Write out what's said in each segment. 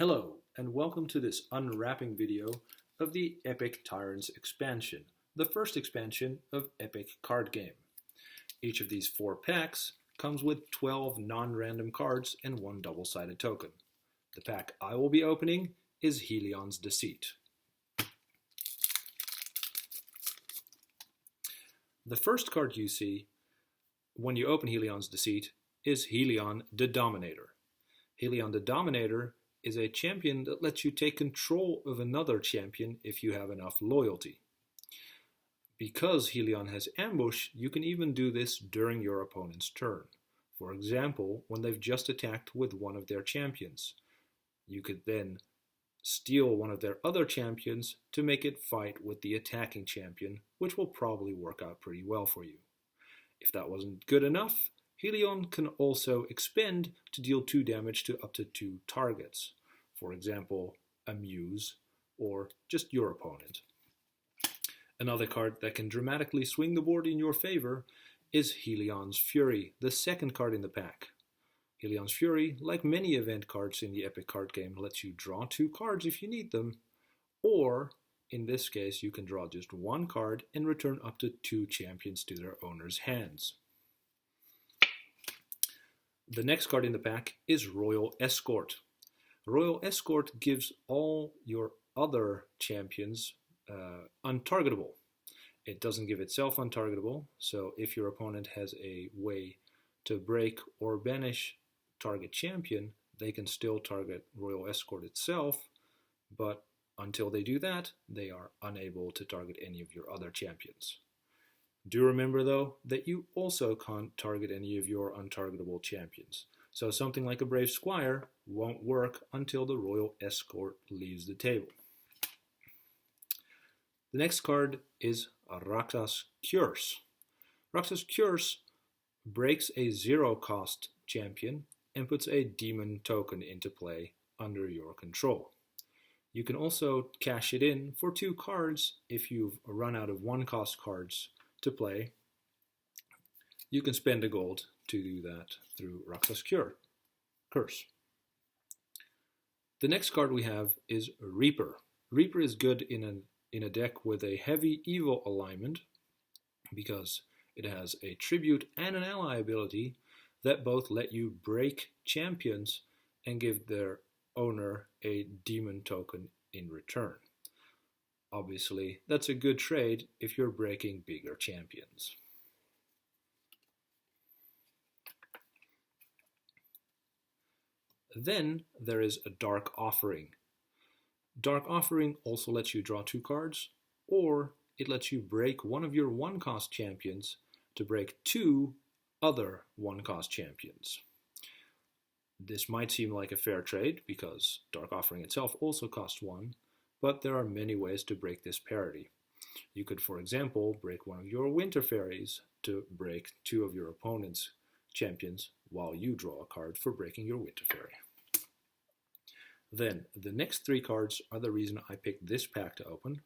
Hello, and welcome to this unwrapping video of the Epic Tyrants expansion, the first expansion of Epic Card Game. Each of these 4 packs comes with 12 non-random cards and 1 double-sided token. The pack I will be opening is Helions Deceit. The first card you see when you open Helions Deceit is Helion De Dominator. Helion De Dominator is a champion that lets you take control of another champion if you have enough loyalty. Because Helion has ambush, you can even do this during your opponent's turn. For example, when they've just attacked with one of their champions. You could then steal one of their other champions to make it fight with the attacking champion, which will probably work out pretty well for you. If that wasn't good enough, Helion can also expend to deal 2 damage to up to 2 targets. For example, a Muse, or just your opponent. Another card that can dramatically swing the board in your favor is Allianz Fury, the second card in the pack. Allianz Fury, like many event cards in the Epic card game, lets you draw 2 cards if you need them, or, in this case, you can draw just 1 card and return up to 2 champions to their owner's hands. The next card in the pack is Royal Escort. Royal Escort gives all your other champions untargetable. It doesn't give itself untargetable, so if your opponent has a way to break or banish target champion, they can still target Royal Escort itself, but until they do that, they are unable to target any of your other champions. Do remember, though, that you also can't target any of your untargetable champions. So something like a Brave Squire won't work until the Royal Escort leaves the table. The next card is Raxas Curse. Raxas Curse breaks a 0-cost champion and puts a demon token into play under your control. You can also cash it in for 2 cards if you've run out of 1-cost cards to play. You can spend a gold to do that through Raxas Curse. The next card we have is Reaper. Reaper is good in a deck with a heavy evil alignment because it has a tribute and an ally ability that both let you break champions and give their owner a demon token in return. Obviously, that's a good trade if you're breaking bigger champions. Then there is a Dark Offering. Dark Offering also lets you draw 2 cards, or it lets you break one of your 1-cost champions to break 2 other 1-cost champions. This might seem like a fair trade because Dark Offering itself also costs 1, but there are many ways to break this parity. You could, for example, break one of your Winter Fairies to break 2 of your opponent's champions while you draw a card for breaking your Winter Fairy. Then, the next 3 cards are the reason I picked this pack to open,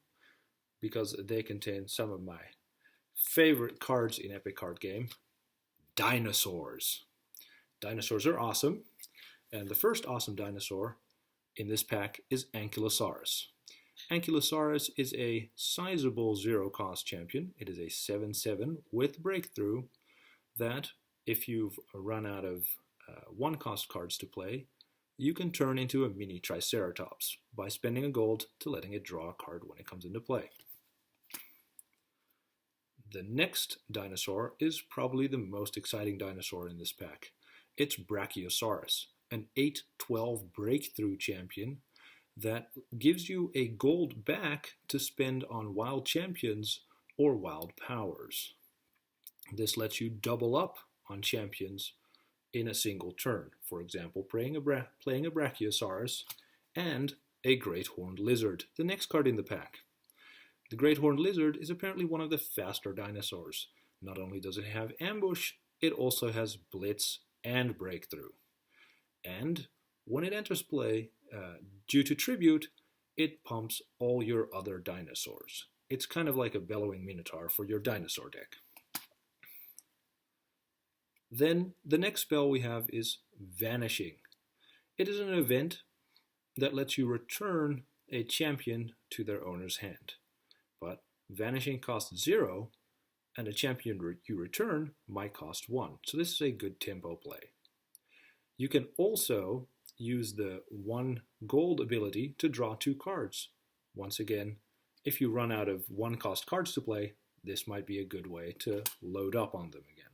because they contain some of my favorite cards in Epic Card Game, dinosaurs. Dinosaurs are awesome, and the first awesome dinosaur in this pack is Ankylosaurus. Ankylosaurus is a sizable 0-cost champion. It is a 7/7 with breakthrough that, if you've run out of 1-cost cards to play, you can turn into a mini Triceratops by spending a gold to letting it draw a card when it comes into play. The next dinosaur is probably the most exciting dinosaur in this pack. It's Brachiosaurus, an 8/12 breakthrough champion that gives you a gold back to spend on wild champions or wild powers. This lets you double up on champions in a single turn. For example, playing a Brachiosaurus and a Great Horned Lizard, the next card in the pack. The Great Horned Lizard is apparently one of the faster dinosaurs. Not only does it have ambush, it also has blitz and breakthrough. And when it enters play, due to tribute, it pumps all your other dinosaurs. It's kind of like a bellowing minotaur for your dinosaur deck. Then the next spell we have is Vanishing. It is an event that lets you return a champion to their owner's hand. But Vanishing costs 0, and a champion you return might cost 1. So this is a good tempo play. You can also use the 1 gold ability to draw 2 cards. Once again, if you run out of 1-cost cards to play, this might be a good way to load up on them again.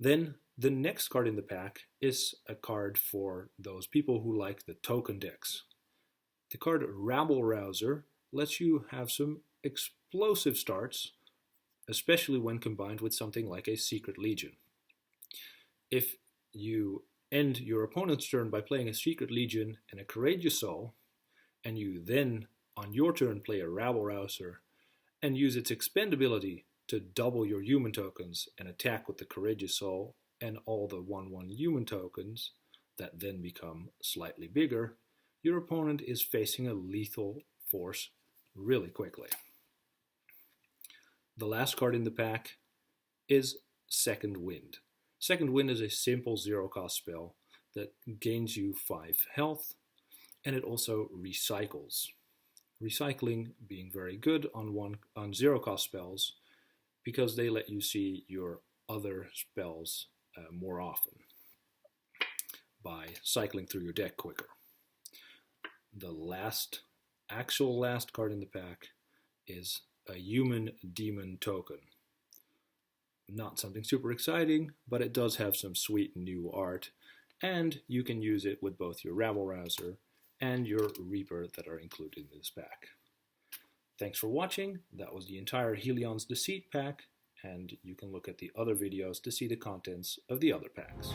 Then the next card in the pack is a card for those people who like the token decks. The card Rabble-Rouser lets you have some explosive starts, especially when combined with something like a Secret Legion. If you end your opponent's turn by playing a Secret Legion and a Courageous Soul, and you then on your turn play a Rabble-Rouser and use its expendability to double your human tokens and attack with the Courageous Soul and all the 1/1 human tokens that then become slightly bigger, your opponent is facing a lethal force really quickly. The last card in the pack is Second Wind. Second Wind is a simple 0-cost spell that gains you 5 health, and it also recycles. Recycling being very good on 0-cost spells because they let you see your other spells more often by cycling through your deck quicker. The actual last card in the pack is a Human Demon token. Not something super exciting, but it does have some sweet new art, and you can use it with both your Rabble-Rouser and your Reaper that are included in this pack. Thanks for watching. That was the entire Helions Deceit pack, and you can look at the other videos to see the contents of the other packs.